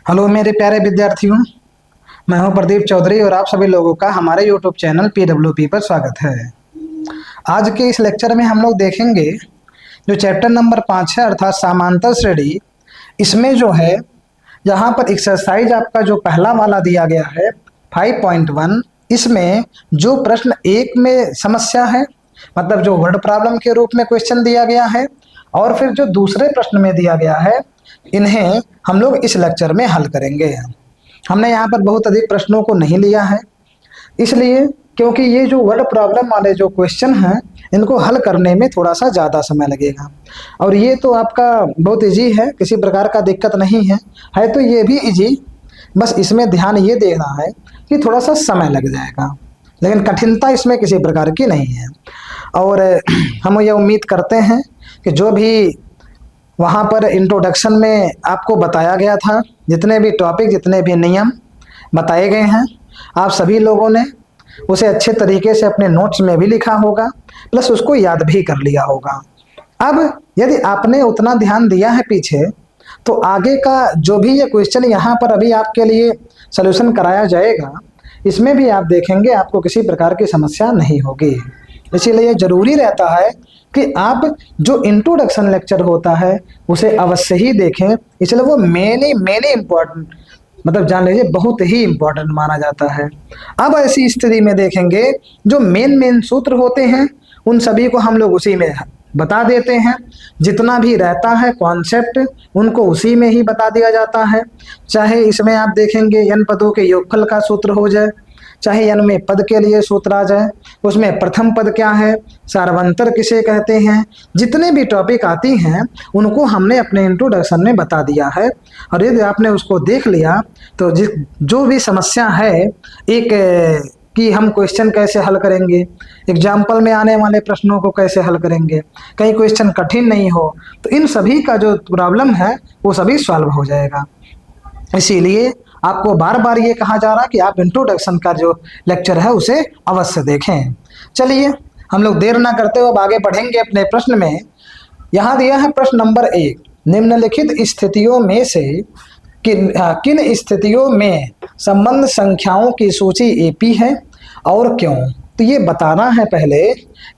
Hello मेरे प्यारे विद्यार्थियों। मैं हूं प्रदीप चौधरी और आप सभी लोगों का हमारे यूट्यूब चैनल PWP पर स्वागत है। आज के इस लेक्चर में हम लोग देखेंगे जो चैप्टर नंबर 5 है अर्थात समांतर श्रेणी। इसमें जो है यहाँ पर एक्सरसाइज आपका जो पहला वाला दिया गया है 5.1, इसमें जो प्रश्न एक में समस्या है मतलब जो वर्ड प्रॉब्लम के रूप में क्वेश्चन दिया गया है और फिर जो दूसरे प्रश्न में दिया गया है, इन्हें हम लोग इस लेक्चर में हल करेंगे। हमने यहाँ पर बहुत अधिक प्रश्नों को नहीं लिया है, इसलिए क्योंकि ये जो वर्ड प्रॉब्लम वाले जो क्वेश्चन हैं इनको हल करने में थोड़ा सा ज़्यादा समय लगेगा। और ये तो आपका बहुत इजी है, किसी प्रकार का दिक्कत नहीं है तो ये भी इजी, बस इसमें ध्यान ये देना है कि थोड़ा सा समय लग जाएगा, लेकिन कठिनता इसमें किसी प्रकार की नहीं है। और हम ये उम्मीद करते हैं कि जो भी वहाँ पर इंट्रोडक्शन में आपको बताया गया था, जितने भी टॉपिक जितने भी नियम बताए गए हैं, आप सभी लोगों ने उसे अच्छे तरीके से अपने नोट्स में भी लिखा होगा, प्लस उसको याद भी कर लिया होगा। अब यदि आपने उतना ध्यान दिया है पीछे, तो आगे का जो भी ये क्वेश्चन यहाँ पर अभी आपके लिए सलूशन कराया जाएगा, इसमें भी आप देखेंगे आपको किसी प्रकार की समस्या नहीं होगी। इसीलिए ज़रूरी रहता है कि आप जो इंट्रोडक्शन लेक्चर होता है उसे अवश्य ही देखें। इसलिए वो मेनी इम्पोर्टेंट, मतलब जान लीजिए बहुत ही इम्पोर्टेंट माना जाता है। अब ऐसी स्थिति में देखेंगे जो मेन सूत्र होते हैं उन सभी को हम लोग उसी में बता देते हैं। जितना भी रहता है कॉन्सेप्ट उनको उसी में ही बता दिया जाता है। चाहे इसमें आप देखेंगे n पदों के योगफल का सूत्र हो जाए, चाहे n में पद के लिए सूत्र आ जाए, उसमें प्रथम पद क्या है, सार्वंतर किसे कहते हैं, जितने भी टॉपिक आती हैं उनको हमने अपने इंट्रोडक्शन में बता दिया है। और यदि आपने उसको देख लिया तो जो भी समस्या है एक कि हम क्वेश्चन कैसे हल करेंगे, एग्जाम्पल में आने वाले प्रश्नों को कैसे हल करेंगे, कहीं क्वेश्चन कठिन नहीं हो, तो इन सभी का जो प्रॉब्लम है वो सभी सॉल्व हो जाएगा। इसीलिए आपको बार बार ये कहा जा रहा कि आप इंट्रोडक्शन का जो लेक्चर है उसे अवश्य देखें। चलिए हम लोग देर ना करते हुए अब आगे बढ़ेंगे अपने प्रश्न में। यहाँ दिया है प्रश्न नंबर 1, निम्नलिखित स्थितियों में से किन स्थितियों में संबंध संख्याओं की सूची एपी है और क्यों। तो ये बताना है पहले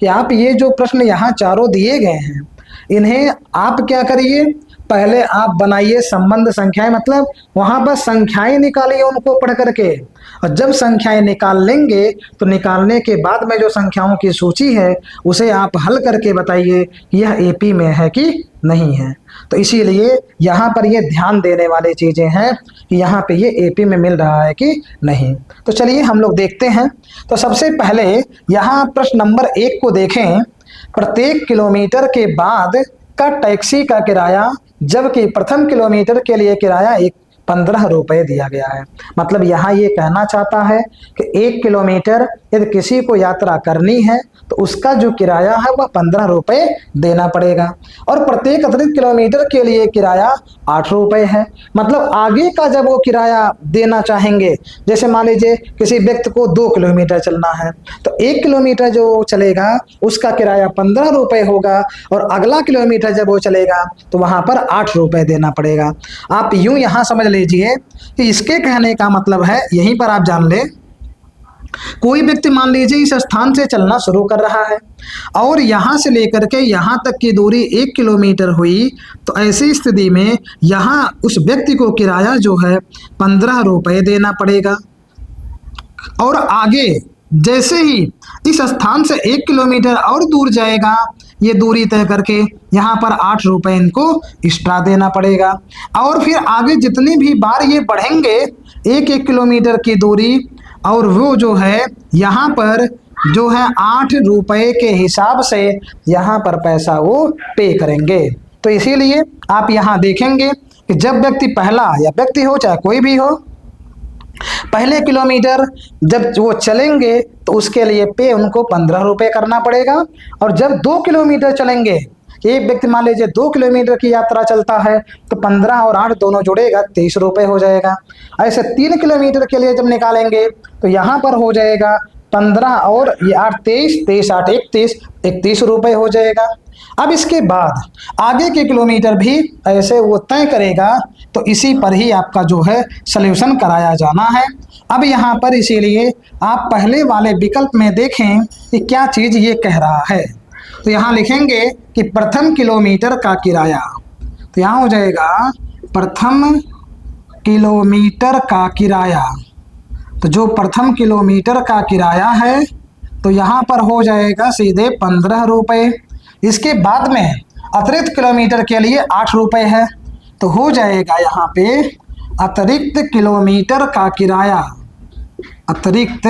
कि आप ये जो प्रश्न यहाँ चारों दिए गए हैं इन्हें आप क्या करिए, पहले आप बनाइए संबंध संख्याएं, मतलब वहां पर संख्याएं निकालिए उनको पढ़ करके, और जब संख्याएं निकाल लेंगे तो निकालने के बाद में जो संख्याओं की सूची है उसे आप हल करके बताइए कि यह एपी में है कि नहीं है। तो इसीलिए यहाँ पर ये ध्यान देने वाली चीजें हैं कि यहाँ पे ये एपी में मिल रहा है कि नहीं। तो चलिए हम लोग देखते हैं। तो सबसे पहले यहाँ प्रश्न नंबर 1 को देखें। प्रत्येक किलोमीटर के बाद का टैक्सी का किराया, जबकि प्रथम किलोमीटर के लिए किराया 15 रुपये दिया गया है। मतलब यहाँ ये कहना चाहता है कि 1 किलोमीटर यदि किसी को यात्रा करनी है तो उसका जो किराया है वह 15 रुपये देना पड़ेगा, और प्रत्येक अतिरिक्त किलोमीटर के लिए किराया 8 रुपये है। मतलब आगे का जब वो किराया देना चाहेंगे, जैसे मान लीजिए किसी व्यक्ति को 2 किलोमीटर चलना है तो 1 किलोमीटर जो चलेगा उसका किराया 15 रुपये होगा, और अगला किलोमीटर जब वो चलेगा तो वहाँ पर 8 रुपये देना पड़ेगा। आप यूं यहाँ समझ लीजिए कि इसके कहने का मतलब है, यहीं पर आप जान ले, कोई व्यक्ति मान लीजिए इस स्थान से चलना शुरू कर रहा है और यहाँ से लेकर के यहाँ तक की दूरी 1 किलोमीटर हुई, तो ऐसी स्थिति में यहाँ उस व्यक्ति को किराया जो है 15 रुपये देना पड़ेगा। और आगे जैसे ही इस स्थान से 1 किलोमीटर और दूर जाएगा, ये दूरी तय करके यहाँ पर 8 रुपये इनको एक्स्ट्रा देना पड़ेगा। और फिर आगे जितनी भी बार ये बढ़ेंगे 1-1 किलोमीटर की दूरी, और वो जो है यहाँ पर जो है 8 रुपये के हिसाब से यहाँ पर पैसा वो पे करेंगे। तो इसीलिए आप यहाँ देखेंगे कि जब व्यक्ति पहला, या व्यक्ति हो चाहे कोई भी हो, पहले किलोमीटर जब वो चलेंगे तो उसके लिए पे उनको 15 रुपये करना पड़ेगा, और जब 2 किलोमीटर चलेंगे, एक व्यक्ति मान लीजिए 2 किलोमीटर की यात्रा चलता है तो 15 और 8 दोनों जुड़ेगा 23 रुपये हो जाएगा। ऐसे 3 किलोमीटर के लिए जब निकालेंगे तो यहाँ पर हो जाएगा 15 और ये 8 23, 23 8 31, 31 रुपए हो जाएगा। अब इसके बाद आगे के किलोमीटर भी ऐसे वो तय करेगा, तो इसी पर ही आपका जो है सॉल्यूशन कराया जाना है। अब यहाँ पर इसीलिए आप पहले वाले विकल्प में देखें कि क्या चीज ये कह रहा है। तो यहाँ लिखेंगे कि प्रथम किलोमीटर का किराया, तो यहाँ हो जाएगा प्रथम किलोमीटर का किराया। तो जो प्रथम किलोमीटर का किराया है तो यहाँ पर हो जाएगा सीधे 15 रुपये। इसके बाद में अतिरिक्त किलोमीटर के लिए 8 रुपये है, तो हो जाएगा यहाँ पे अतिरिक्त किलोमीटर का किराया, अतिरिक्त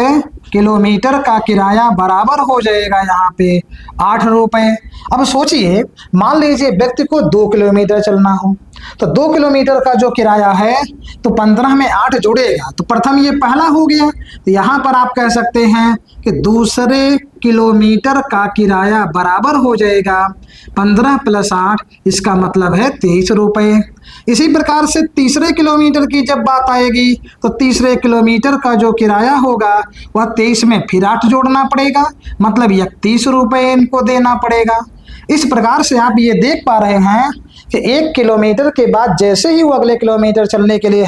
किलोमीटर का किराया बराबर हो जाएगा यहाँ पे 8 रुपये। अब सोचिए, मान लीजिए व्यक्ति को 2 किलोमीटर चलना हो, तो 2 किलोमीटर का जो किराया है तो 15 में 8 जुड़ेगा, तो प्रथम ये पहला हो गया। तो यहाँ पर आप कह सकते हैं कि दूसरे किलोमीटर का किराया बराबर हो जाएगा 15 + 8, इसका मतलब है 23 रुपये। इसी प्रकार से तीसरे किलोमीटर की जब बात आएगी तो तीसरे किलोमीटर का जो किराया होगा वह 23 में फिर 8 जोड़ना पड़ेगा, मतलब 31 रुपये इनको देना पड़ेगा। इस प्रकार से आप ये देख पा रहे हैं कि 1 किलोमीटर के बाद जैसे ही वो अगले किलोमीटर चलने के लिए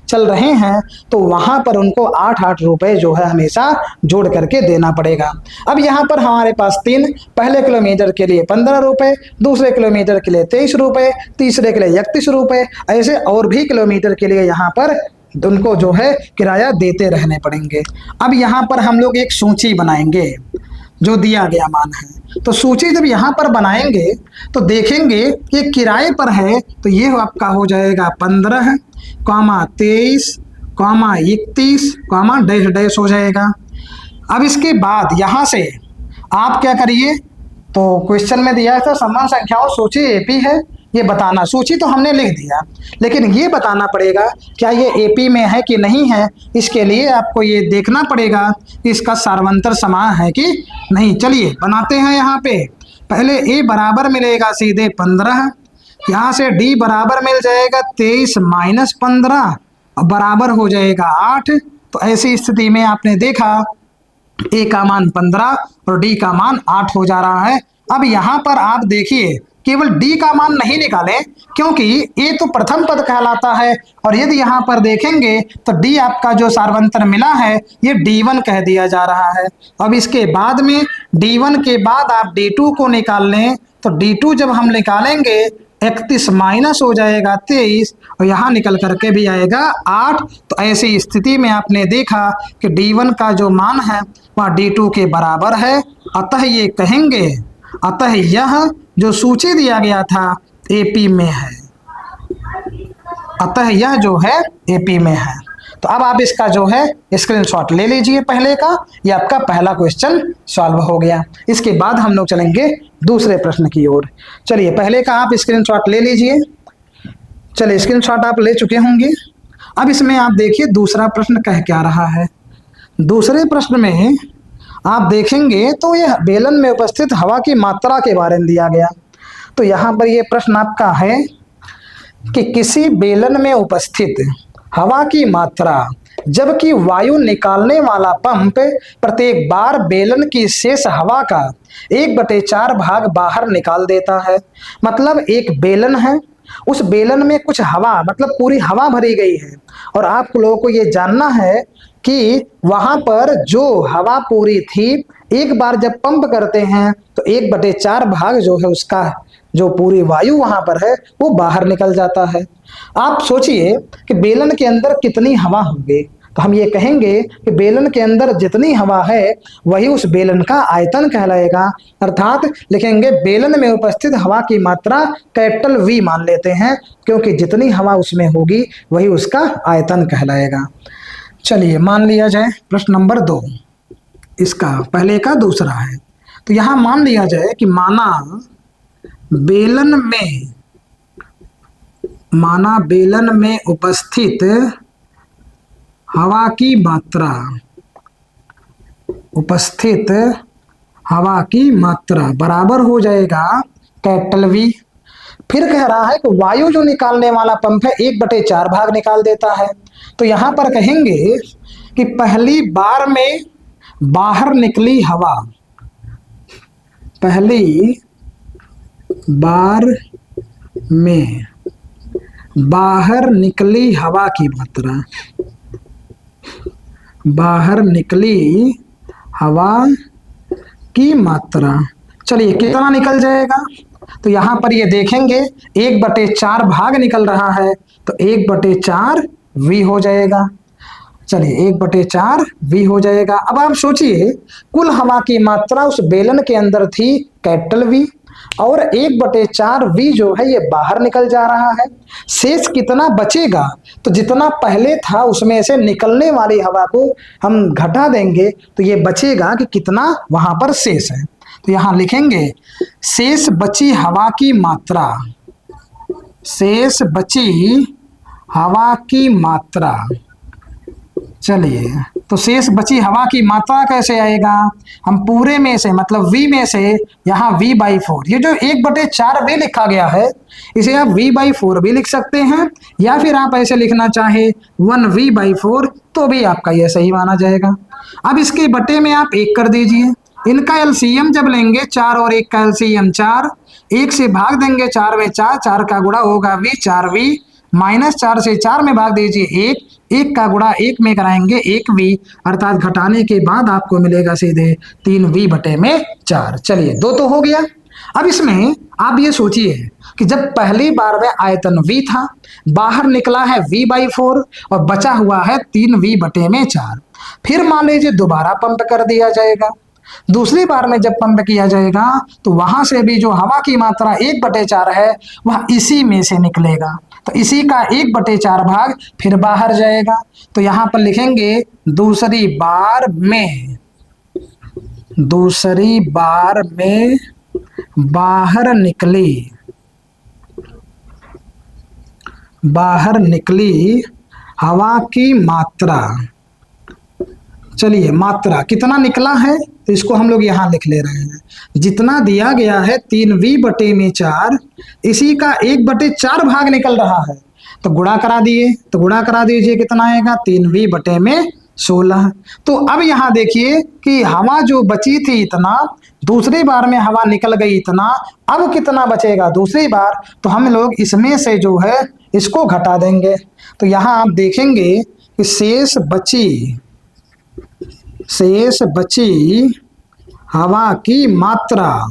चल रहे हैं तो वहां पर उनको 8-8 रुपए जो है हमेशा जोड़ करके देना पड़ेगा। अब यहाँ पर हमारे पास 3, पहले किलोमीटर के लिए 15 रुपए, दूसरे किलोमीटर के लिए 23 रुपए, तीसरे के लिए 31 रुपए, ऐसे और भी किलोमीटर के लिए यहाँ पर उनको जो है किराया देते रहने पड़ेंगे। अब यहाँ पर हम लोग एक सूची बनाएंगे जो दिया गया मान है। तो सूची जब यहाँ पर बनाएंगे तो देखेंगे कि किराए पर है, तो ये आपका हो जाएगा 15, 23, 31, डैश डैश हो जाएगा। अब इसके बाद यहाँ से आप क्या करिए, तो क्वेश्चन में दिया था समान संख्याओं सूची एपी है, ये बताना। सूची तो हमने लिख दिया, लेकिन ये बताना पड़ेगा क्या ये एपी में है कि नहीं है। इसके लिए आपको ये देखना पड़ेगा कि इसका सार्वंतर समान है कि नहीं। चलिए बनाते हैं। यहाँ पे पहले ए बराबर मिलेगा सीधे 15, यहाँ से डी बराबर मिल जाएगा 23 - 15 बराबर हो जाएगा 8। तो ऐसी स्थिति में आपने देखा ए का मान 15 और डी का मान 8 हो जा रहा है। अब यहाँ पर आप देखिए केवल डी का मान नहीं निकालें, क्योंकि ए तो प्रथम पद कहलाता है, और यदि यहाँ पर देखेंगे तो डी आपका जो सार्वंतर मिला है ये D1 कह दिया जा रहा है। अब इसके बाद में D1 के बाद आप D2 को निकाल लें, तो D2 जब हम निकालेंगे 31 माइनस हो जाएगा 23, और यहाँ निकल करके भी आएगा 8। तो ऐसी स्थिति में आपने देखा कि D1 का जो मान है वह D2 के बराबर है। अतः ये कहेंगे, अतः यह जो सूची दिया गया था एपी में है, अतः यह जो है एपी में है। तो अब आप इसका जो है स्क्रीनशॉट ले लीजिए पहले का, ये आपका पहला क्वेश्चन सॉल्व हो गया। इसके बाद हम लोग चलेंगे दूसरे प्रश्न की ओर। चलिए पहले का आप स्क्रीनशॉट ले लीजिए। चलिए स्क्रीनशॉट आप ले चुके होंगे। अब इसमें आप देखिए दूसरा प्रश्न कह क्या रहा है। दूसरे प्रश्न में आप देखेंगे तो यह बेलन में उपस्थित हवा की मात्रा के बारे में दिया गया। तो यहाँ पर यह प्रश्न आपका है कि किसी बेलन में उपस्थित हवा की मात्रा जबकि वायु निकालने वाला पंप प्रत्येक बार बेलन की शेष हवा का 1/4 भाग बाहर निकाल देता है। मतलब एक बेलन है, उस बेलन में कुछ हवा, मतलब पूरी हवा भरी गई है, और आप लोगों को ये जानना है कि वहां पर जो हवा पूरी थी एक बार जब पंप करते हैं तो 1/4 भाग जो है उसका जो पूरी वायु वहां पर है वो बाहर निकल जाता है। आप सोचिए कि बेलन के अंदर कितनी हवा होगी, तो हम ये कहेंगे कि बेलन के अंदर जितनी हवा है वही उस बेलन का आयतन कहलाएगा। अर्थात लिखेंगे बेलन में उपस्थित हवा की मात्रा कैपिटल V मान लेते हैं, क्योंकि जितनी हवा उसमें होगी वही उसका आयतन कहलाएगा। चलिए मान लिया जाए प्रश्न नंबर 2, इसका पहले का दूसरा है। तो यहां मान लिया जाए कि माना बेलन में उपस्थित हवा की मात्रा, उपस्थित हवा की मात्रा बराबर हो जाएगा कैपिटल V। फिर कह रहा है कि वायु जो निकालने वाला पंप है 1/4 भाग निकाल देता है। तो यहां पर कहेंगे कि पहली बार में बाहर निकली हवा, पहली बार में बाहर निकली हवा की मात्रा, बाहर निकली हवा की मात्रा, चलिए कितना निकल जाएगा? तो यहां पर ये देखेंगे 1/4 भाग निकल रहा है, तो 1/4 वी हो जाएगा। चलिए 1/4 वी हो जाएगा। अब आप सोचिए कुल हवा की मात्रा उस बेलन के अंदर थी कैपिटल वी, और 1/4 वी जो है ये बाहर निकल जा रहा है। शेष कितना बचेगा? तो जितना पहले था उसमें से निकलने वाली हवा को हम घटा देंगे तो ये बचेगा कि कितना वहां पर शेष है। तो यहां लिखेंगे शेष बची हवा की मात्रा, शेष बची हवा की मात्रा। चलिए तो शेष बची हवा की मात्रा कैसे आएगा? हम पूरे में से मतलब v में से यहाँ v/4, ये जो 1/4 v लिखा गया है इसे आप v/4 भी लिख सकते हैं, या फिर आप ऐसे लिखना चाहे 1v/4 तो भी आपका यह सही माना जाएगा। अब इसके बटे में आप 1 कर दीजिए, इनका एलसीएम जब लेंगे 4 और 1 का एलसीएम 4, 1 से भाग देंगे 4 में 4, 4 का गुणा होगा v, 4v, -4 से 4 में भाग दीजिए 1, 1 का गुणा 1 में कराएंगे 1v, अर्थात घटाने के बाद आपको मिलेगा सीधे 3v/4। चलिए 2 तो हो गया। अब इसमें आप ये सोचिए कि जब पहली बार में आयतन v था, बाहर निकला है v/4 और बचा हुआ है 3v/4, फिर मान लीजिए दोबारा पंप कर दिया जाएगा। दूसरी बार में जब पंप किया जाएगा तो वहां से भी जो हवा की मात्रा 1/4 है वह इसी में से निकलेगा, तो इसी का 1/4 भाग फिर बाहर जाएगा। तो यहां पर लिखेंगे दूसरी बार में, दूसरी बार में बाहर निकली, बाहर निकली हवा की मात्रा। चलिए मात्रा कितना निकला है तो इसको हम लोग यहाँ लिख ले रहे हैं, जितना दिया गया है 3v/4 इसी का 1/4 भाग निकल रहा है, तो गुणा करा दिए, तो गुणा करा दीजिए कितना आएगा 3v/16। तो अब यहाँ देखिए कि हवा जो बची थी इतना, दूसरी बार में हवा निकल गई इतना, अब कितना बचेगा दूसरी बार? तो हम लोग इसमें से जो है इसको घटा देंगे। तो यहाँ आप देखेंगे कि शेष बची हवा की मात्रा,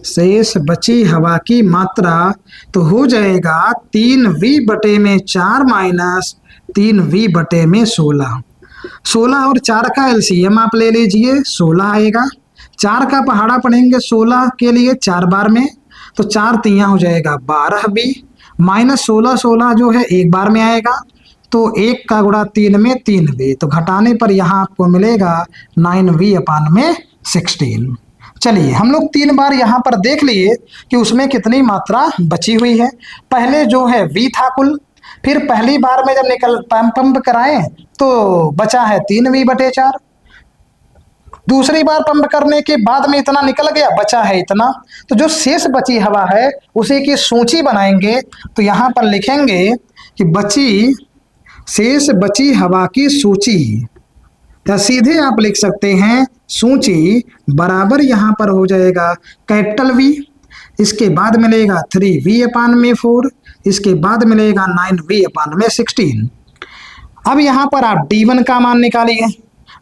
शेष बची हवा की मात्रा तो हो जाएगा 3v/4 माइनस 3v/16। 16 और 4 का एलसीएम आप ले लीजिए, 16 आएगा। 4 का पहाड़ा पढ़ेंगे 16 के लिए 4 बार में, तो 4 तियां हो जाएगा 12v, -16 16 जो है 1 बार में आएगा, तो 1 का गुणा 3 में 3v, तो घटाने पर यहाँ आपको मिलेगा 9v/16। चलिए हम लोग 3 बार यहाँ पर देख लिए कि उसमें कितनी मात्रा बची हुई है। पहले जो है v था कुल, फिर पहली बार में जब निकल पंप कराएं तो बचा है 3v/4, दूसरी बार पंप करने के बाद में इतना निकल गया, बचा है इतना। तो जो शेष बची हवा है उसी की सूची बनाएंगे, तो यहाँ पर लिखेंगे कि शेष बची हवा की सूची, या सीधे आप लिख सकते हैं सूची बराबर यहाँ पर हो जाएगा कैपिटल V, इसके बाद मिलेगा 3v/4, इसके बाद मिलेगा 9v/16। अब यहाँ पर आप d1 का मान निकालिए।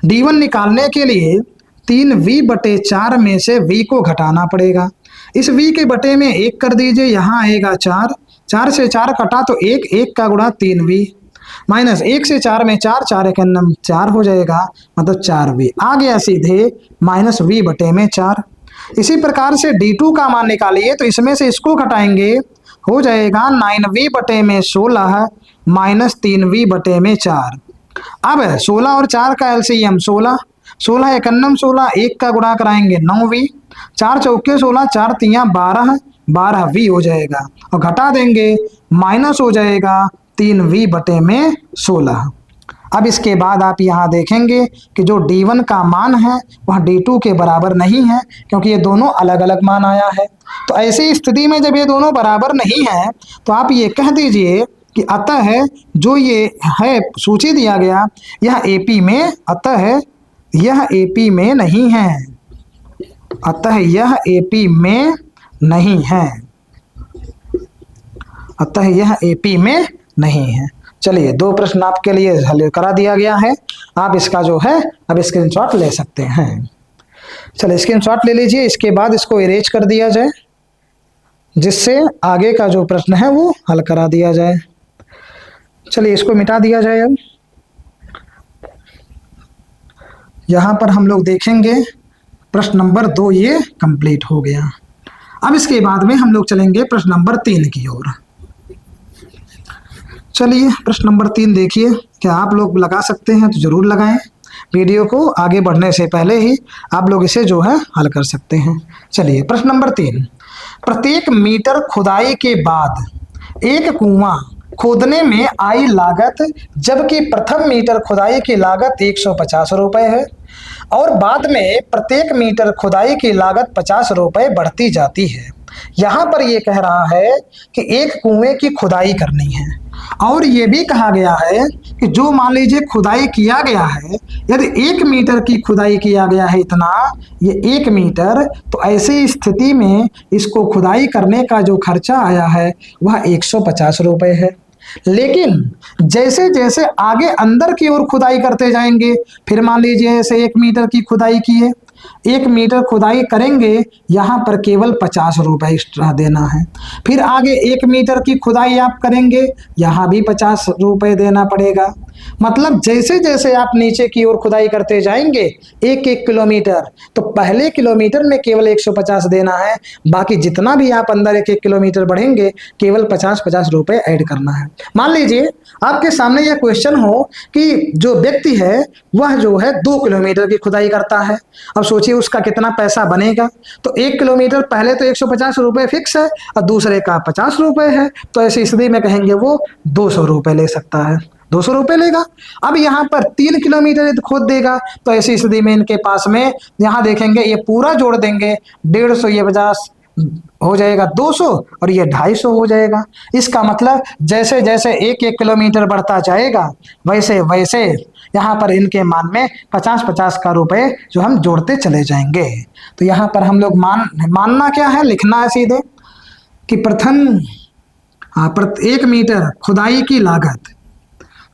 d1 निकालने के लिए 3v/4 में से v को घटाना पड़ेगा। इस v के बटे में 1 कर दीजिए, यहाँ आएगा 4, 4 से 4 कटा तो 1, 1 का गुणा 3v, माइनस 1 से 4 में 4, 4 एक 4 हो जाएगा, मतलब 4v आ गया सीधे -v/4। इसी प्रकार से d2 का मान निकालिए, तो इसमें से इसको घटाएंगे, हो जाएगा 9v/16 माइनस 3v/4। अब 16 और 4 का एलसीएम 16, 16 एक 16, 1 का गुणा कराएंगे 9v, 4 चौके 16, 4 तियां 12, 12v हो जाएगा, और घटा देंगे माइनस हो जाएगा 3v/16। अब इसके बाद आप यहाँ देखेंगे कि जो d1 का मान है वह d2 के बराबर नहीं है, क्योंकि ये दोनों अलग अलग मान आया है। तो ऐसी स्थिति में जब ये दोनों बराबर नहीं है तो आप ये कह दीजिए कि अतः जो ये है सूची दिया गया यह AP में अतः यह एपी में नहीं है, अतः यह एपी में नहीं है, अतः यह एपी में नहीं है। चलिए 2 प्रश्न आपके लिए हल करा दिया गया है, आप इसका जो है अब स्क्रीनशॉट ले सकते हैं। चलिए स्क्रीनशॉट ले लीजिए, इसके बाद इसको इरेज कर दिया जाए जिससे आगे का जो प्रश्न है वो हल करा दिया जाए। चलिए इसको मिटा दिया जाए। अब यहाँ पर हम लोग देखेंगे प्रश्न नंबर 2 ये कंप्लीट हो गया। अब इसके बाद में हम लोग चलेंगे प्रश्न नंबर 3 की ओर। चलिए प्रश्न नंबर 3 देखिए, क्या आप लोग लगा सकते हैं तो जरूर लगाएं। वीडियो को आगे बढ़ने से पहले ही आप लोग इसे जो है हल कर सकते हैं। चलिए प्रश्न नंबर 3, प्रत्येक मीटर खुदाई के बाद एक कुआं खोदने में आई लागत, जबकि प्रथम मीटर खुदाई की लागत 150 रुपये है और बाद में प्रत्येक मीटर खुदाई की लागत 50 रुपये बढ़ती जाती है। यहाँ पर ये कह रहा है कि एक कुएं की खुदाई करनी है और ये भी कहा गया है कि जो मान लीजिए खुदाई किया गया है, यदि 1 मीटर की खुदाई किया गया है इतना, ये 1 मीटर, तो ऐसी स्थिति में इसको खुदाई करने का जो खर्चा आया है वह 150 रुपये है। लेकिन जैसे जैसे आगे अंदर की ओर खुदाई करते जाएंगे, फिर मान लीजिए ऐसे 1 मीटर की खुदाई किए, 1 मीटर खुदाई करेंगे, यहाँ पर केवल 50 रुपये एक्स्ट्रा देना है। फिर आगे 1 मीटर की खुदाई आप करेंगे, यहाँ भी 50 रुपये देना पड़ेगा। मतलब जैसे जैसे आप नीचे की ओर खुदाई करते जाएंगे 1-1 किलोमीटर, तो पहले किलोमीटर में केवल 150 देना है, बाकी जितना भी आप अंदर 1-1 किलोमीटर बढ़ेंगे केवल 50-50 रुपये ऐड करना है। मान लीजिए आपके सामने यह क्वेश्चन हो कि जो व्यक्ति है वह जो है 2 किलोमीटर की खुदाई करता है। अब सोचिए उसका कितना पैसा बनेगा। तो 1 किलोमीटर पहले तो 150 रुपये फिक्स है और दूसरे का 50 रुपये है, तो ऐसी स्थिति में कहेंगे वो 200 रुपये ले सकता है, 200 रुपये लेगा। अब यहाँ पर 3 किलोमीटर यदि खोद देगा तो ऐसी स्थिति में इनके पास में यहाँ देखेंगे ये पूरा जोड़ देंगे, 150, ये 50 हो जाएगा 200 और ये 250 हो जाएगा। इसका मतलब जैसे जैसे 1-1 किलोमीटर बढ़ता जाएगा वैसे वैसे यहाँ पर इनके मान में 50-50 का रुपए जो हम जोड़ते चले जाएंगे। तो यहाँ पर हम लोग मानना क्या है, लिखना है सीधे कि प्रथम 1 मीटर खुदाई की लागत।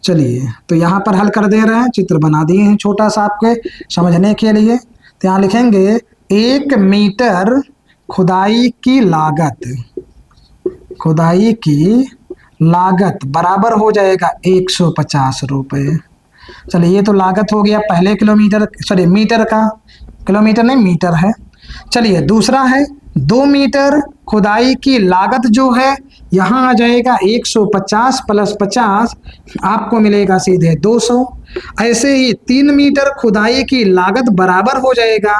चलिए तो यहाँ पर हल कर दे रहे हैं, चित्र बना दिए हैं छोटा सा आपके समझने के लिए। तो यहाँ लिखेंगे 1 मीटर खुदाई की लागत, खुदाई की लागत बराबर हो जाएगा 150 रुपये। चलिए ये तो लागत हो गया पहले किलोमीटर, सॉरी मीटर का, किलोमीटर नहीं मीटर है। चलिए दूसरा है 2 मीटर खुदाई की लागत जो है यहाँ आ जाएगा 150 प्लस 50 आपको मिलेगा सीधे 200। ऐसे ही 3 मीटर खुदाई की लागत बराबर हो जाएगा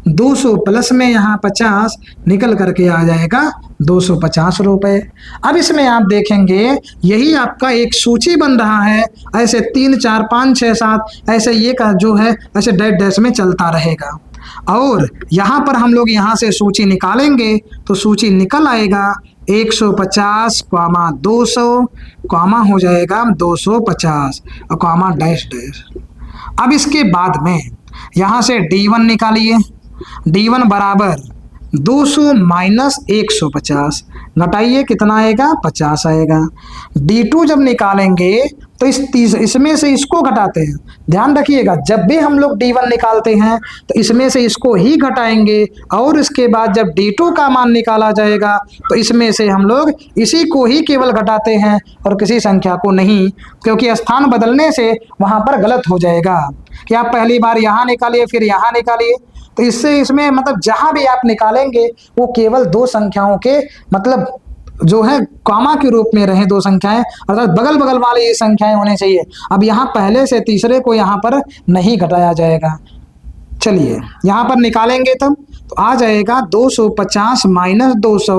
200 प्लस में यहाँ 50 निकल करके आ जाएगा 250 रुपये। अब इसमें आप देखेंगे यही आपका एक सूची बन रहा है, ऐसे 3, 4, 5, 6, 7 ऐसे ये का जो है ऐसे डैश डैश में चलता रहेगा। और यहाँ पर हम लोग यहाँ से सूची निकालेंगे तो सूची निकल आएगा 150, 200, कॉमा हो जाएगा 250 और कॉमा डैश डैश। अब इसके बाद में यहाँ से D1 निकालिए, D1 बराबर 200 माइनस 150, घटाइए कितना आएगा 50 आएगा। D2 जब निकालेंगे तो इसमें से इसको घटाते हैं, ध्यान रखिएगा जब भी हम लोग D1 निकालते हैं तो इसमें से इसको ही घटाएंगे और इसके बाद जब D2 का मान निकाला जाएगा तो इसमें से हम लोग इसी को ही केवल घटाते हैं और किसी संख्या को नहीं, क्योंकि स्थान बदलने से वहाँ पर गलत हो जाएगा कि आप पहली बार यहाँ निकालिए फिर यहाँ निकालिए, तो इससे इसमें मतलब जहाँ भी आप निकालेंगे वो केवल 2 संख्याओं के मतलब जो है कॉमा के रूप में रहे 2 संख्याएं, अर्थात बगल बगल वाले ये संख्याएं होने चाहिए। अब यहाँ पहले से तीसरे को यहाँ पर नहीं घटाया जाएगा। चलिए यहाँ पर निकालेंगे तब तो आ जाएगा 250 माइनस 200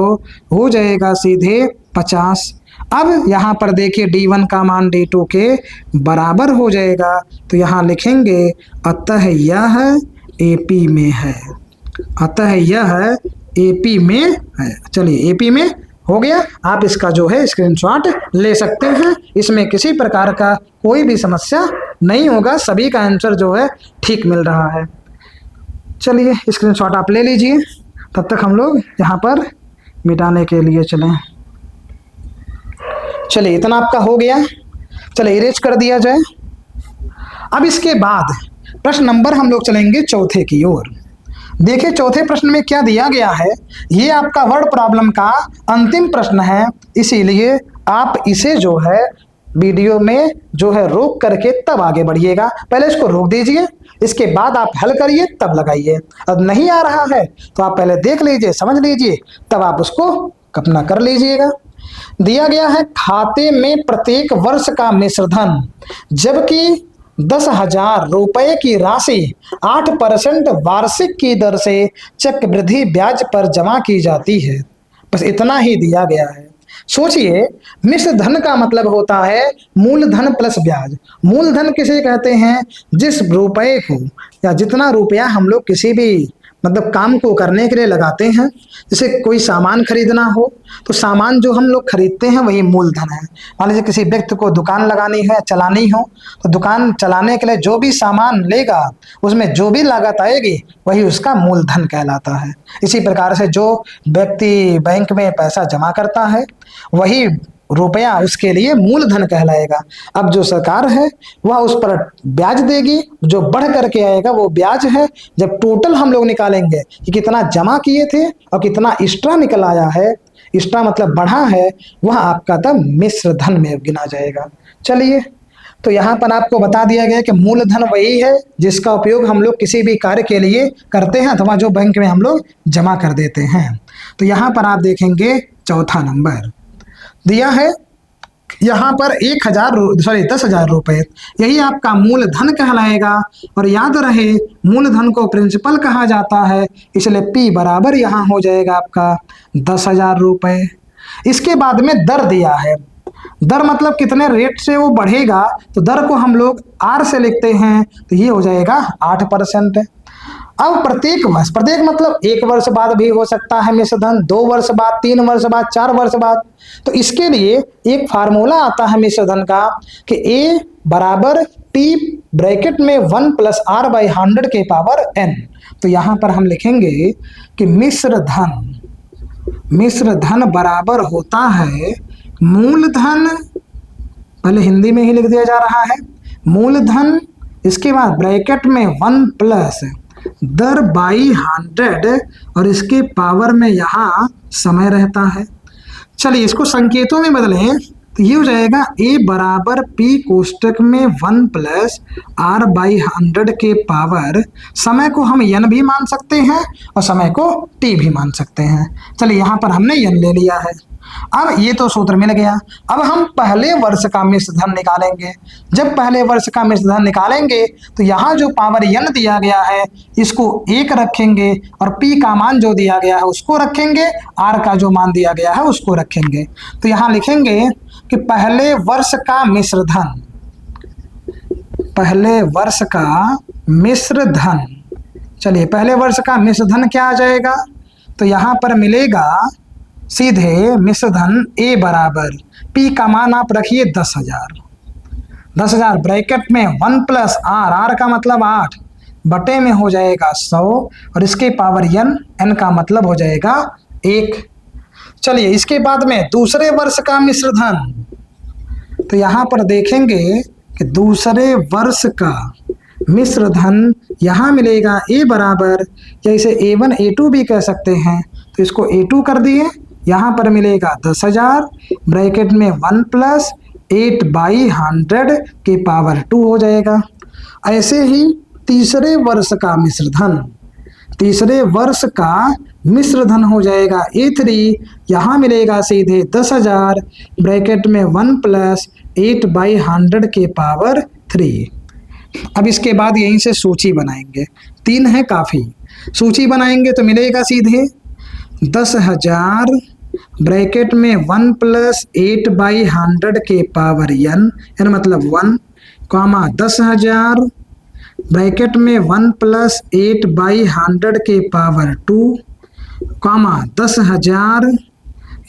हो जाएगा सीधे 50। अब यहाँ पर देखिए D1 का मान D2 के बराबर हो जाएगा, तो यहाँ लिखेंगे अतः यह AP में है, अतः यह AP में है। चलिए AP में हो गया, आप इसका जो है स्क्रीनशॉट ले सकते हैं, इसमें किसी प्रकार का कोई भी समस्या नहीं होगा, सभी का आंसर जो है ठीक मिल रहा है। चलिए स्क्रीनशॉट आप ले लीजिए, तब तक हम लोग यहाँ पर मिटाने के लिए चलें। चलिए इतना आपका हो गया, चलिए इरेज कर दिया जाए। अब इसके बाद प्रश्न नंबर हम लोग चलेंगे चौथे की ओर। देखिए चौथे प्रश्न में क्या दिया गया है, ये आपका वर्ड प्रॉब्लम का अंतिम प्रश्न है, इसीलिए आप इसे जो है वीडियो में जो है रोक करके तब आगे बढ़िएगा। पहले इसको रोक दीजिए, इसके बाद आप हल करिए तब लगाइए। अब नहीं आ रहा है तो आप पहले देख लीजिए, समझ लीजिए, तब आप उसको अपना कर लीजिएगा। दिया गया है खाते में प्रत्येक वर्ष का मिश्र धन, जबकि 10,000 रुपए की राशि 8% वार्षिक की दर से चक्रवृद्धि ब्याज पर जमा की जाती है। बस इतना ही दिया गया है। सोचिए, मिश्र धन का मतलब होता है मूलधन प्लस ब्याज। मूलधन किसे कहते हैं? जिस रुपए को या जितना रुपया हम लोग किसी भी मतलब काम को करने के लिए लगाते हैं, जैसे कोई सामान खरीदना हो तो सामान जो हम लोग खरीदते हैं वही मूलधन है। मान लीजिए किसी व्यक्ति को दुकान लगानी है, चलानी हो, तो दुकान चलाने के लिए जो भी सामान लेगा उसमें जो भी लागत आएगी वही उसका मूलधन कहलाता है। इसी प्रकार से जो व्यक्ति बैंक में पैसा जमा करता है वही रुपया उसके लिए मूलधन कहलाएगा। अब जो सरकार है वह उस पर ब्याज देगी, जो बढ़ करके आएगा वो ब्याज है। जब टोटल हम लोग निकालेंगे कि कितना जमा किए थे और कितना एक्स्ट्रा निकल आया है, एक्स्ट्रा मतलब बढ़ा है, वह आपका तब मिश्र धन में गिना जाएगा। चलिए, तो यहाँ पर आपको बता दिया गया कि मूलधन वही है जिसका उपयोग हम लोग किसी भी कार्य के लिए करते हैं अथवा जो बैंक में हम लोग जमा कर देते हैं। तो यहाँ पर आप देखेंगे चौथा नंबर दिया है, यहाँ पर 10,000 रुपए, यही आपका मूलधन कहलाएगा। और याद रहे मूलधन को प्रिंसिपल कहा जाता है, इसलिए P बराबर यहाँ हो जाएगा आपका 10,000 रुपए। इसके बाद में दर दिया है, दर मतलब कितने रेट से वो बढ़ेगा, तो दर को हम लोग R से लिखते हैं, तो ये हो जाएगा 8%। अब प्रत्येक वर्ष, प्रत्येक मतलब 1 वर्ष बाद भी हो सकता है मिश्र धन, 2 वर्ष बाद, 3 वर्ष बाद, 4 वर्ष बाद। तो इसके लिए एक फार्मूला आता है मिश्र धन का कि A बराबर P ब्रैकेट में 1 + R/100 के पावर n। तो यहाँ पर हम लिखेंगे कि मिश्र धन बराबर होता है मूलधन, पहले हिंदी में ही लिख दिया जा रहा है, मूलधन, इसके बाद ब्रैकेट में 1 + दर बाई 100 और इसके पावर में यहाँ समय रहता है। चलिए इसको संकेतों में बदलें तो ये हो जाएगा A बराबर P कोष्टक में 1 + R/100 के पावर, समय को हम n भी मान सकते हैं और समय को t भी मान सकते हैं। चलिए यहाँ पर हमने n ले लिया है। अब ये तो सूत्र मिल गया। अब हम पहले वर्ष का मिश्र धन निकालेंगे। जब पहले वर्ष का मिश्र धन निकालेंगे तो यहाँ जो पावर n दिया गया है इसको 1 रखेंगे और P का मान जो दिया गया है उसको रखेंगे, R का जो मान दिया गया है उसको रखेंगे। तो यहाँ लिखेंगे कि पहले वर्ष का मिश्र धन, पहले वर्ष का मिश्र धन। चलिए पहले वर्ष का मिश्र धन क्या आ जाएगा, तो यहाँ पर मिलेगा सीधे मिश्र धन A बराबर P का मान आप रखिए 10,000 ब्रैकेट में 1 + R का मतलब 8 बटे में हो जाएगा 100 और इसके पावर n का मतलब हो जाएगा 1। चलिए इसके बाद में दूसरे वर्ष का मिश्र धन, तो यहाँ पर देखेंगे कि दूसरे वर्ष का मिश्र धन यहाँ मिलेगा A बराबर, या इसे A1 A2 भी कह सकते हैं, तो इसको A2 कर दिए, यहाँ पर मिलेगा 10,000 ब्रैकेट में 1 + 8/100 के पावर 2 हो जाएगा। ऐसे ही तीसरे वर्ष का मिश्र धन, तीसरे वर्ष का मिश्र धन हो जाएगा A3, यहाँ मिलेगा सीधे 10,000 ब्रैकेट में 1 + 8/100 के पावर 3। अब इसके बाद यहीं से सूची बनाएंगे, 3 है काफ़ी, सूची बनाएंगे तो मिलेगा सीधे 10,000 ब्रैकेट में 1 + 8/100 के पावर n मतलब 1, 10,000 ब्रैकेट में 1 + 8/100 के पावर 2, 10,000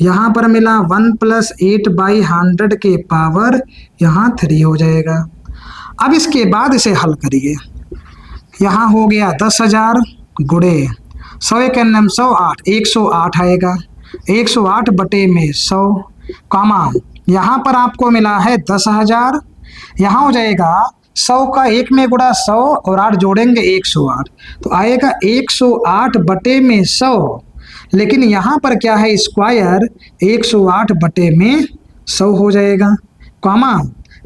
यहाँ पर मिला 1 + 8/100 के पावर यहाँ 3 हो जाएगा। अब इसके बाद इसे हल करिए। यहाँ हो गया 10,000 गुणे 100 एक 108, 108 आएगा। 108 बटे में 100 कामा यहाँ पर आपको मिला है 10,000। यहाँ हो जाएगा 100 का 1 में गुणा 100 और 8 जोड़ेंगे 108, तो आएगा 108 बटे में 100। लेकिन यहाँ पर क्या है स्क्वायर, 108 बटे में 100 हो जाएगा। कामा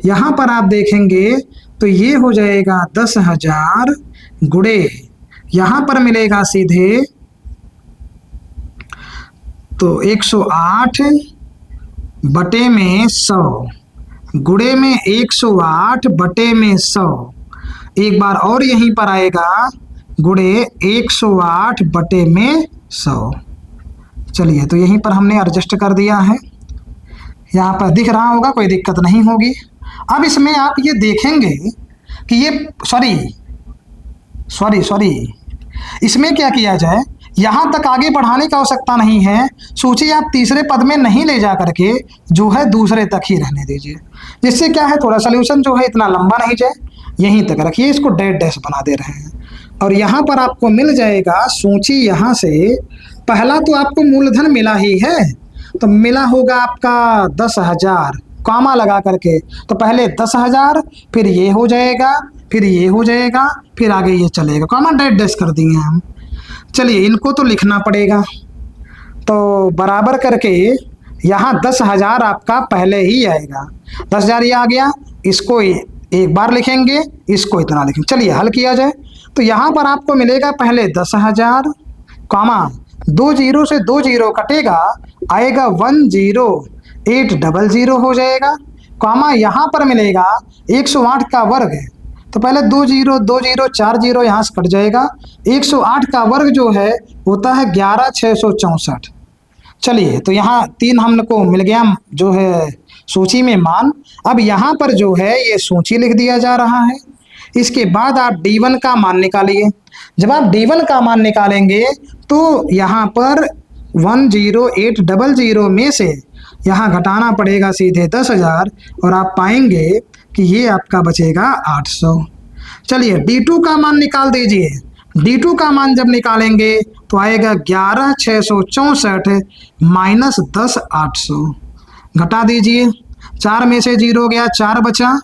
यहाँ पर आप देखेंगे तो ये हो जाएगा 10,000 गुणे यहाँ पर मिलेगा सीधे तो 108 बटे में 100 गुणे में 108 बटे में 100। एक बार और यहीं पर आएगा गुणे 108 बटे में 100। चलिए तो यहीं पर हमने एडजस्ट कर दिया है, यहाँ पर दिख रहा होगा, कोई दिक्कत नहीं होगी। अब इसमें आप ये देखेंगे कि ये सॉरी इसमें क्या किया जाए, यहाँ तक आगे बढ़ाने की आवश्यकता नहीं है। सोचिए आप तीसरे पद में नहीं ले जा करके जो है दूसरे तक ही रहने दीजिए, जिससे क्या है थोड़ा सोल्यूशन जो है इतना लंबा नहीं जाए, यहीं तक रखिए, इसको डैश डैश बना दे रहे हैं। और यहाँ पर आपको मिल जाएगा सूची, यहाँ से पहला तो आपको मूलधन मिला ही है, तो मिला होगा आपका 10,000 कामा लगा करके, तो पहले 10,000 फिर ये हो जाएगा, फिर ये हो जाएगा, फिर आगे ये चलेगा, कामा डैश डैश कर दिए हम। चलिए इनको तो लिखना पड़ेगा, तो बराबर करके यहाँ 10,000 आपका पहले ही आएगा। 10,000 ये आ गया, इसको एक बार लिखेंगे, इसको इतना लिखेंगे। चलिए हल किया जाए, तो यहाँ पर आपको मिलेगा पहले 10,000 कामा 2 जीरो से 2 जीरो कटेगा, आएगा 10800 हो जाएगा। कामा यहाँ पर मिलेगा 108 का वर्ग है, तो पहले 2 जीरो 2 जीरो 4 जीरो यहाँ से कट जाएगा। 108 का वर्ग जो है होता है 11,664। चलिए तो यहाँ 3 हमको मिल गया जो है सूची में मान। अब यहाँ पर जो है ये सूची लिख दिया जा रहा है। इसके बाद आप D1 का मान निकालिए। जब आप D1 का मान निकालेंगे तो यहाँ पर 10800 में से यहाँ घटाना पड़ेगा सीधे 10,000 और आप पाएंगे कि ये आपका बचेगा 800। चलिए D2 का मान निकाल दीजिए। D2 का मान जब निकालेंगे तो आएगा 11,664 माइनस 10,800। घटा दीजिए, 4 में से 0 गया 4 बचा,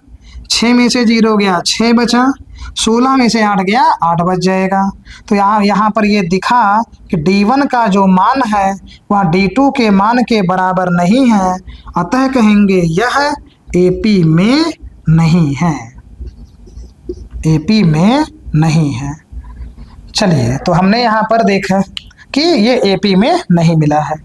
6 में से 0 गया 6 बचा, 16 में से 8 गया 8 बच जाएगा। तो यहाँ पर ये दिखा कि D1 का जो मान है वह D2 के मान के बराबर नहीं है, अतः कहेंगे यह AP में नहीं है, AP में नहीं है। चलिए तो हमने यहाँ पर देखा कि ये AP में नहीं मिला है।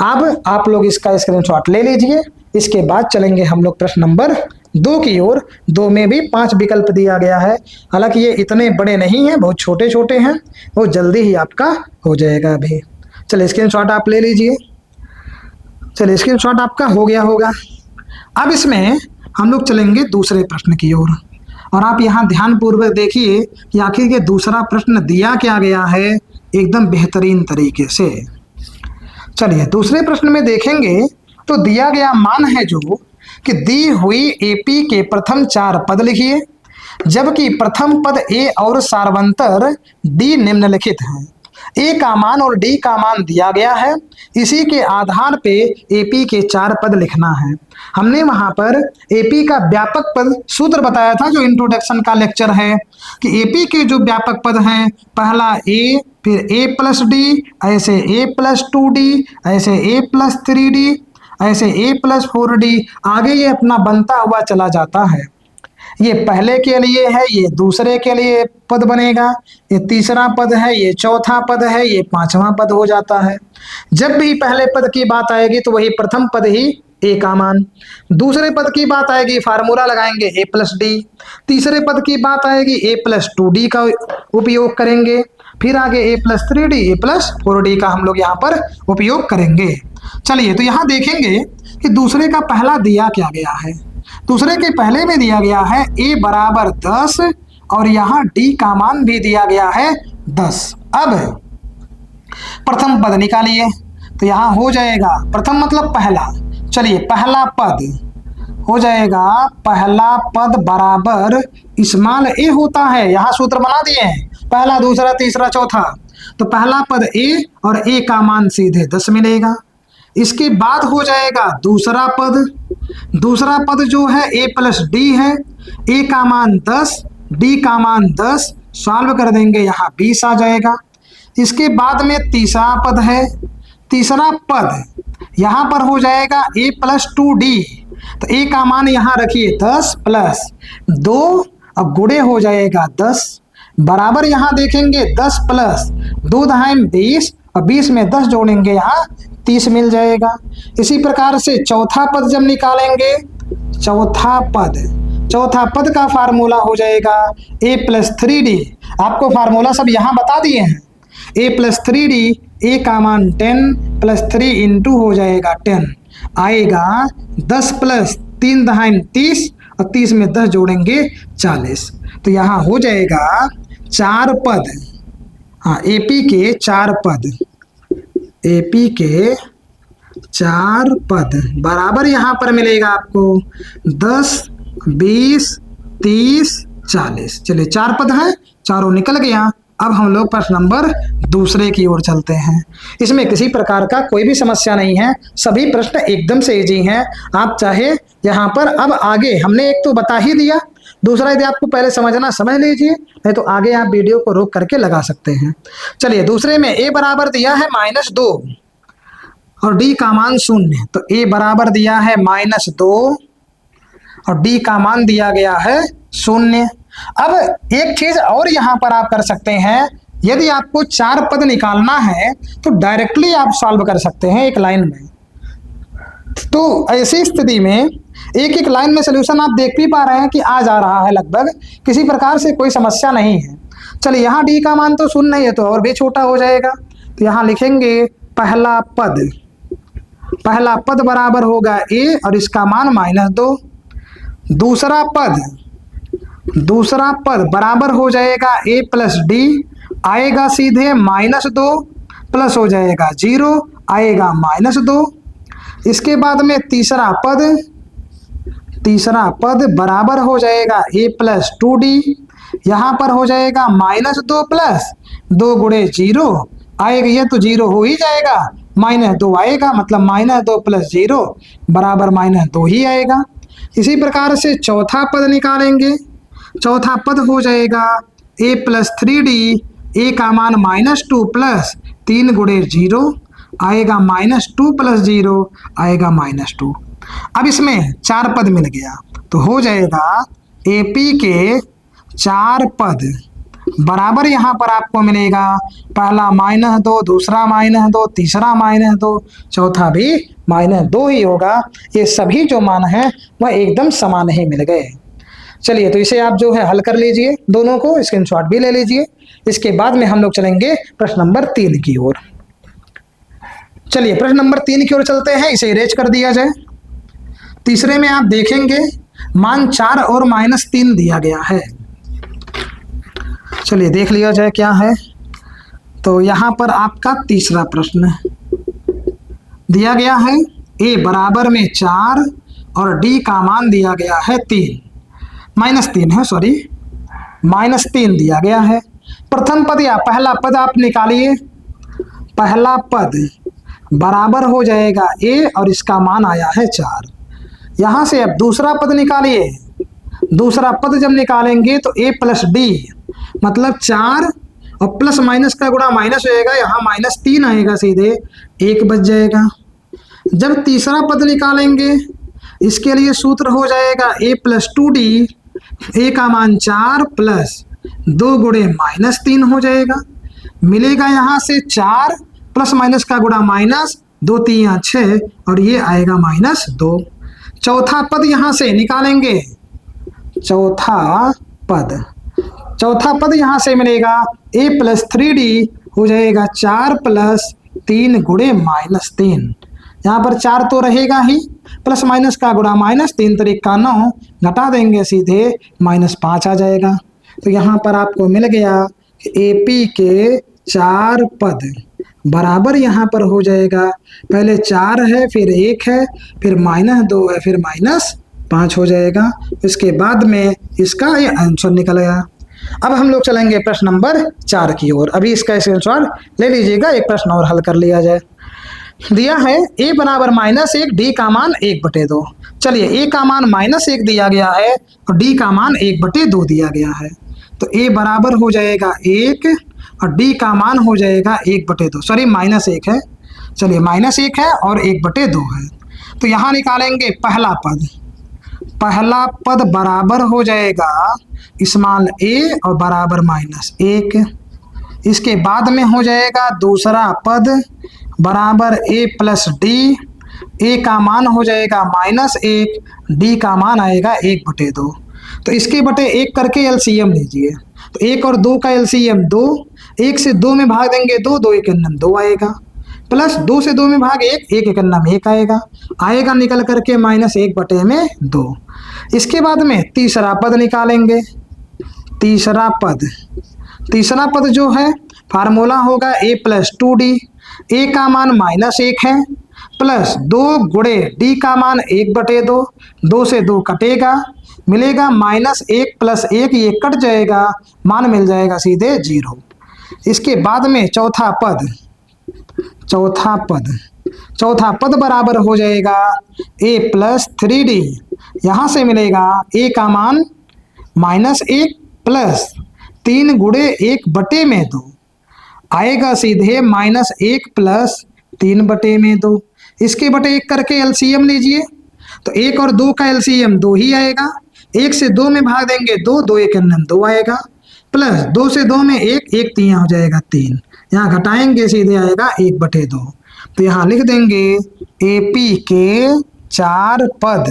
अब आप लोग इसका स्क्रीनशॉट ले लीजिए। इसके बाद चलेंगे हम लोग प्रश्न नंबर 2 की ओर। 2 में भी 5 विकल्प दिया गया है, हालांकि ये इतने बड़े नहीं हैं, बहुत छोटे छोटे हैं, वो जल्दी ही आपका हो जाएगा अभी। चलिए स्क्रीनशॉट आप ले लीजिए। चलिए स्क्रीनशॉट आपका हो गया होगा। अब इसमें हम लोग चलेंगे दूसरे प्रश्न की ओर, और आप यहाँ ध्यानपूर्वक देखिए कि आखिर ये दूसरा प्रश्न दिया क्या गया है एकदम बेहतरीन तरीके से। चलिए दूसरे प्रश्न में देखेंगे तो दिया गया मान है जो कि दी हुई AP के प्रथम 4 पद लिखिए, जबकि प्रथम पद A और सार्वंतर D निम्नलिखित हैं। A का मान और D का मान दिया गया है, इसी के आधार पे AP के 4 पद लिखना है। हमने वहां पर AP का व्यापक पद सूत्र बताया था, जो इंट्रोडक्शन का लेक्चर है, कि AP के जो व्यापक पद हैं, पहला A, फिर A प्लस D, ऐसे A प्लस 2D, ऐसे A प्लस 3D, ऐसे A प्लस 4D, आगे ये अपना बनता हुआ चला जाता है। ये पहले के लिए है, ये दूसरे के लिए पद बनेगा, ये तीसरा पद है, ये चौथा पद है, ये 5वां पद हो जाता है। जब भी पहले पद की बात आएगी तो वही प्रथम पद ही A का मान, दूसरे पद की बात आएगी फार्मूला लगाएंगे A प्लस D, तीसरे पद की बात आएगी A प्लस 2D का उपयोग करेंगे, फिर आगे A plus 3D, A plus 4D का हम लोग यहाँ पर उपयोग करेंगे। चलिए तो यहाँ देखेंगे कि दूसरे का पहला दिया क्या गया है। दूसरे के पहले में दिया गया है A बराबर 10 और यहाँ D का मान भी दिया गया है 10। अब प्रथम पद निकालिए, तो यहाँ हो जाएगा प्रथम मतलब पहला। चलिए पहला पद हो जाएगा पहला पद बराबर स्मॉल ए होता है। यहाँ सूत्र बना दिए हैं, पहला दूसरा तीसरा चौथा। तो पहला पद ए और ए का मान सीधे 10 मिलेगा। इसके बाद हो जाएगा दूसरा पद, दूसरा पद जो है ए प्लस डी है, ए का मान 10, डी का मान 10, सॉल्व कर देंगे यहाँ 20 आ जाएगा। इसके बाद में तीसरा पद है, तीसरा पद यहाँ पर हो जाएगा ए प्लस 2d। तो ए का मान यहाँ रखिए 10 प्लस 2, अब गुणे हो जाएगा 10, बराबर यहाँ देखेंगे 10 प्लस 2 दहाई 20, और 20 में 10 जोड़ेंगे यहाँ 30 मिल जाएगा। इसी प्रकार से चौथा पद जब निकालेंगे, चौथा पद का फार्मूला हो जाएगा a प्लस 3d। आपको फार्मूला सब यहाँ बता दिए हैं। a प्लस 3d, a का मान 10 प्लस 3 इंटू हो जाएगा 10, आएगा 10 प्लस 3 दहाई 30, और 30 में 10 जोड़ेंगे 40। तो यहाँ हो जाएगा 4 पद, हाँ AP के 4 पद, AP के 4 पद बराबर यहाँ पर मिलेगा आपको 10, 20, 30, 40। चलिए 4 पद हैं, चारों निकल गया। अब हम लोग प्रश्न नंबर दूसरे की ओर चलते हैं। इसमें किसी प्रकार का कोई भी समस्या नहीं है, सभी प्रश्न एकदम से इजी हैं। आप चाहे यहाँ पर अब आगे हमने एक तो बता ही दिया, दूसरा यदि आपको पहले समझना समझ लीजिए, नहीं तो आगे आप वीडियो को रोक करके लगा सकते हैं। चलिए दूसरे में a बराबर दिया है -2 और d का मान 0। तो a बराबर दिया है -2 और d का मान दिया गया है 0। अब एक चीज और यहाँ पर आप कर सकते हैं, यदि आपको 4 पद निकालना है तो डायरेक्टली आप सॉल्व कर सकते हैं एक लाइन में। तो ऐसी स्थिति में एक एक लाइन में सलूशन आप देख भी पा रहे हैं कि आ जा रहा है, लगभग किसी प्रकार से कोई समस्या नहीं है। चलिए यहाँ डी का मान तो 0 है, तो और भी छोटा हो जाएगा। तो यहाँ लिखेंगे पहला पद बराबर होगा a और इसका मान -2। दूसरा पद बराबर हो जाएगा a प्लस डी, आएगा सीधे -2 प्लस हो जाएगा 0, आएगा -2। इसके बाद में तीसरा पद बराबर हो जाएगा a प्लस 2d, यहाँ पर हो जाएगा -2 प्लस 2 गुणे 0, आएगा ये तो 0 हो ही जाएगा, -2 आएगा, मतलब -2 प्लस 0 बराबर -2 ही आएगा। इसी प्रकार से चौथा पद निकालेंगे, चौथा पद हो जाएगा a प्लस 3d, a का मान -2 प्लस 3 गुणे 0, आएगा -2 प्लस 0, आएगा -2। अब इसमें 4 पद मिल गया, तो हो जाएगा AP के 4 पद बराबर यहाँ पर आपको मिलेगा पहला -2, दूसरा -2, तीसरा -2, चौथा भी -2 ही होगा। ये सभी जो मान हैं वह एकदम समान ही मिल गए। चलिए तो इसे आप जो है हल कर लीजिए, दोनों को स्क्रीनशॉट भी ले लीजिए। इसके बाद में हम लोग चलेंगे प्रश्न नंबर 3 की ओर। चलिए प्रश्न नंबर 3 की ओर चलते हैं, इसे इरेज कर दिया जाए। तीसरे में आप देखेंगे मान 4 और -3 दिया गया है। चलिए देख लिया जाए क्या है। तो यहाँ पर आपका तीसरा प्रश्न दिया गया है, a बराबर में 4 और d का मान दिया गया है 3, -3 है, सॉरी -3 दिया गया है। प्रथम पद या पहला पद आप निकालिए, पहला पद बराबर हो जाएगा a और इसका मान आया है 4। यहाँ से अब दूसरा पद निकालिए, दूसरा पद जब निकालेंगे तो a प्लस डी, मतलब 4 और प्लस माइनस का गुणा माइनस होएगा, यहाँ -3 आएगा, सीधे 1 बच जाएगा। जब तीसरा पद निकालेंगे इसके लिए सूत्र हो जाएगा a प्लस 2d, a का मान 4 प्लस 2 गुणे -3 हो जाएगा, मिलेगा यहाँ से 4 प्लस माइनस का गुणा माइनस, 2 3 6 और ये आएगा -2। चौथा पद यहाँ से निकालेंगे, चौथा पद यहाँ से मिलेगा a प्लस 3d हो जाएगा 4 प्लस 3 गुणे -3। यहाँ पर 4 तो रहेगा ही, प्लस माइनस का गुणा माइनस, 3 3 का 9, घटा देंगे सीधे -5 आ जाएगा। तो यहाँ पर आपको मिल गया कि AP के 4 पद बराबर यहाँ पर हो जाएगा, पहले 4 है, फिर 1 है, फिर -2 है, फिर 5 हो जाएगा। इसके बाद में इसका ये आंसर निकल गया। अब हम लोग चलेंगे प्रश्न नंबर 4 की ओर। अभी इसका स्क्रीनशॉट ले लीजिएगा, एक प्रश्न और हल कर लिया जाए। दिया है a बराबर -1, d का मान 1/2। चलिए a का मान -1 दिया गया है और d का मान 1/2 दिया गया है। तो a बराबर हो जाएगा 1 और d का मान हो जाएगा 1/2, सॉरी -1 है। चलिए -1 है और 1/2 है। तो यहाँ निकालेंगे पहला पद। पहला पद बराबर हो जाएगा स्मॉल a और बराबर -1। इसके बाद में हो जाएगा दूसरा पद बराबर a प्लस डी। a का मान हो जाएगा -1, d का मान आएगा 1/2। तो इसके बटे 1 करके एलसीएम लीजिए। तो 1 और 2 का एलसीएम 2, 1 से 2 में भाग देंगे 2, 2 1 2 आएगा, प्लस 2 से 2 में भाग 1, 1 1 आएगा निकल करके -1/2। इसके बाद में तीसरा पद निकालेंगे। तीसरा पद जो है फार्मूला होगा a प्लस 2d। a का मान -1 है, प्लस 2 गुणे d का मान 1/2, 2 से 2 कटेगा, मिलेगा -1 प्लस 1, ये कट जाएगा, मान मिल जाएगा सीधे 0। इसके बाद में चौथा पद बराबर हो जाएगा a प्लस 3d। यहाँ से मिलेगा a का मान -1 प्लस 3 गुणे 1/2 आएगा सीधे -1 प्लस 3/2। इसके बटे 1 करके एलसीएम लीजिए। तो 1 और 2 का एलसीएम 2 ही आएगा, 1 से 2 में भाग देंगे 2, 2 1 2 आएगा, प्लस 2 से 2 में 1, 1 3 हो जाएगा 3, यहाँ घटाएंगे सीधे आएगा 1/2। तो यहाँ लिख देंगे एपी के 4 पद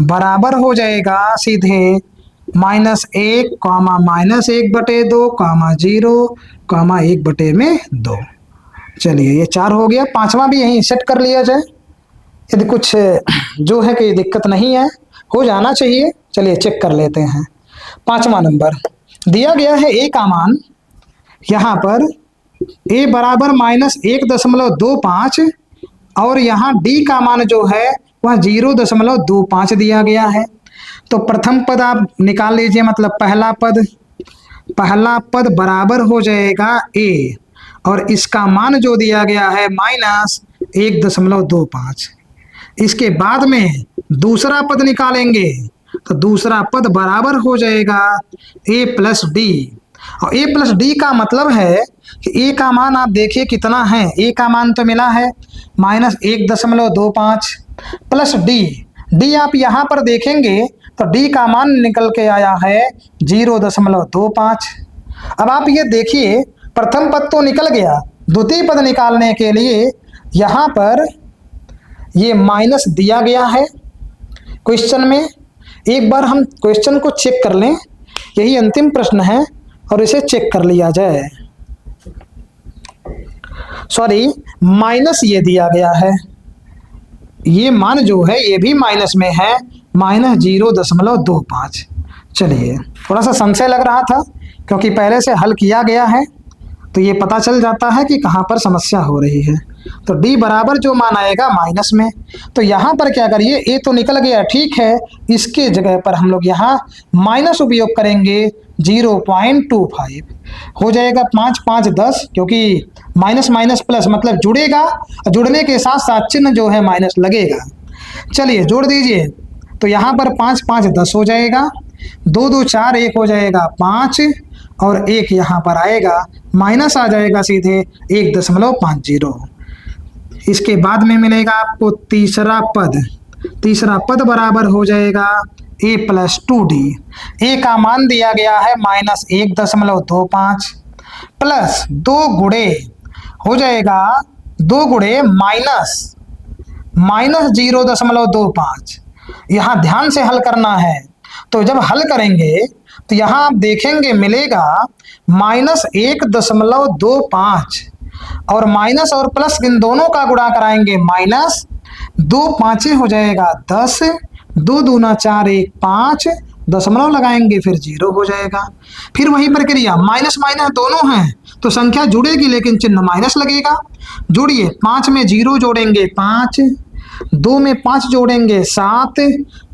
बराबर हो जाएगा सीधे -1, -1/2, 0, 1/2। चलिए ये 4 हो गया। पांचवा भी यहीं सेट कर लिया जाए, यदि कुछ जो है कि दिक्कत नहीं है, हो जाना चाहिए। चलिए चेक कर लेते हैं। पांचवा नंबर दिया गया है a का मान, यहाँ पर a बराबर -1.25 और यहाँ d का मान जो है वह 0.25 दिया गया है। तो प्रथम पद आप निकाल लीजिए, मतलब पहला पद बराबर हो जाएगा a और इसका मान जो दिया गया है -1.25। इसके बाद में दूसरा पद निकालेंगे, तो दूसरा पद बराबर हो जाएगा a प्लस डी। और a प्लस डी का मतलब है कि a का मान आप देखिए कितना है, a का मान तो मिला है -1.25 प्लस डी आप यहाँ पर देखेंगे तो d का मान निकल के आया है 0.25। अब आप ये देखिए प्रथम पद तो निकल गया, द्वितीय पद निकालने के लिए यहाँ पर ये माइनस दिया गया है क्वेश्चन में। एक बार हम क्वेश्चन को चेक कर लें, यही अंतिम प्रश्न है और इसे चेक कर लिया जाए। सॉरी, माइनस ये दिया गया है, ये मान जो है ये भी माइनस में है -0.25। चलिए थोड़ा सा संशय लग रहा था क्योंकि पहले से हल किया गया है, तो ये पता चल जाता है कि कहाँ पर समस्या हो रही है। तो d बराबर जो मान आएगा माइनस में, तो यहाँ पर क्या करिए, a तो निकल गया, ठीक है, इसके जगह पर हम लोग यहाँ माइनस उपयोग करेंगे 0.25 हो जाएगा। 5 5 10, क्योंकि माइनस माइनस प्लस मतलब जुड़ेगा, जुड़ने के साथ साथ चिन्ह जो है माइनस लगेगा। चलिए जोड़ दीजिए, तो यहाँ पर 5 5 10 हो जाएगा, 2 2 4 1 हो जाएगा 5 और 1 यहाँ पर आएगा, माइनस आ जाएगा सीधे 1.50। इसके बाद में मिलेगा आपको तीसरा पद बराबर हो जाएगा a प्लस 2d। a का मान दिया गया है -1.25 प्लस 2 गुणे हो जाएगा, 2 गुणे माइनस 0.25। यहाँ ध्यान से हल करना है, तो जब हल करेंगे तो यहाँ आप देखेंगे मिलेगा -1.25 और माइनस और प्लस इन दोनों का गुणा कराएंगे, -2 5 हो जाएगा 10, 2 दूना 4 1 5, दशमलव लगाएंगे फिर 0 हो जाएगा। फिर वही प्रक्रिया, माइनस माइनस दोनों हैं तो संख्या जुड़ेगी लेकिन चिन्ह माइनस लगेगा। जोड़िए, 5 में 0 जोड़ेंगे 5, 2 में 5 जोड़ेंगे 7,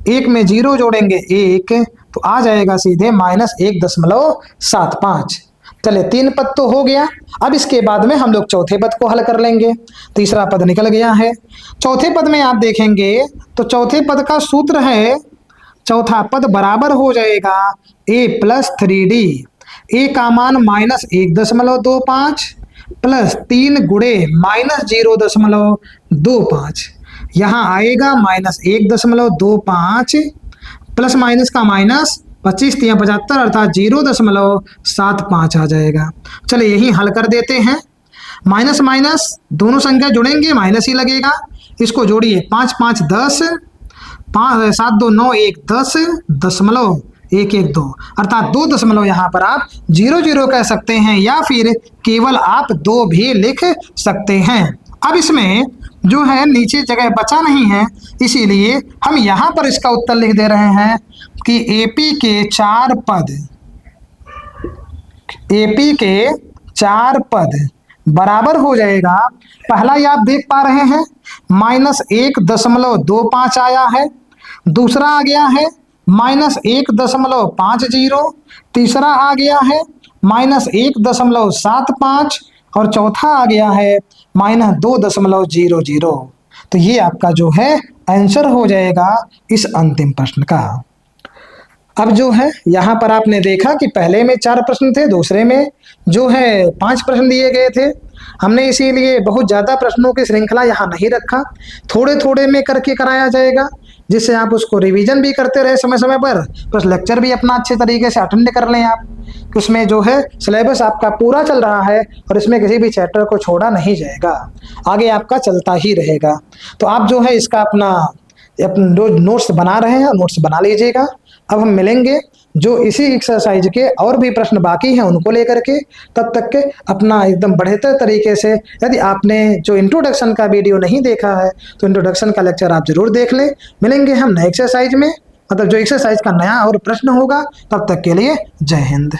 एक में 0 जोड़ेंगे 1, तो आ जाएगा सीधे -1.75। चले 3 पद तो हो गया। अब इसके बाद में हम लोग चौथे पद को हल कर लेंगे। तीसरा पद निकल गया है। चौथे पद में आप देखेंगे तो चौथे पद का सूत्र है, चौथा पद बराबर हो जाएगा a + 3d। a का मान -1.25 प्लस 3 गुणे -0.25, यहाँ आएगा -1.25 प्लस माइनस का माइनस 25 × 75 अर्थात 0.75 आ जाएगा। चलिए यही हल कर देते हैं। माइनस माइनस दोनों संख्या जुड़ेंगे माइनस ही लगेगा। इसको जोड़िए 5 5 10, 7 2 9 1 10.112 अर्थात 2 दशमलव यहाँ पर आप 00 कह सकते हैं या फिर केवल आप 2 भी लिख सकते हैं। अब इसमें जो है नीचे जगह बचा नहीं है, इसीलिए हम यहाँ पर इसका उत्तर लिख दे रहे हैं कि एपी के 4 पद बराबर हो जाएगा। पहला ही आप देख पा रहे हैं -1.25 आया है, दूसरा आ गया है -1.50, तीसरा आ गया है -1.75 और चौथा आ गया है -2.00। तो ये आपका जो है आंसर हो जाएगा इस अंतिम प्रश्न का। अब जो है यहाँ पर आपने देखा कि पहले में 4 प्रश्न थे, दूसरे में जो है 5 प्रश्न दिए गए थे। हमने इसीलिए बहुत ज़्यादा प्रश्नों की श्रृंखला यहाँ नहीं रखा, थोड़े थोड़े में करके कराया जाएगा, जिससे आप उसको रिवीजन भी करते रहे समय समय पर, प्लस लेक्चर भी अपना अच्छे तरीके से अटेंड कर लें आप। उसमें जो है सिलेबस आपका पूरा चल रहा है और इसमें किसी भी चैप्टर को छोड़ा नहीं जाएगा, आगे आपका चलता ही रहेगा। तो आप जो है इसका अपना नोट्स बना रहे हैं, नोट्स बना लीजिएगा। अब हम मिलेंगे जो इसी एक्सरसाइज के और भी प्रश्न बाकी हैं उनको लेकर के, तब तक के अपना एकदम बेहतर तरीके से, यदि आपने जो इंट्रोडक्शन का वीडियो नहीं देखा है तो इंट्रोडक्शन का लेक्चर आप जरूर देख लें। मिलेंगे हम नए एक्सरसाइज में, मतलब जो एक्सरसाइज का नया और प्रश्न होगा। तब तक के लिए जय हिंद।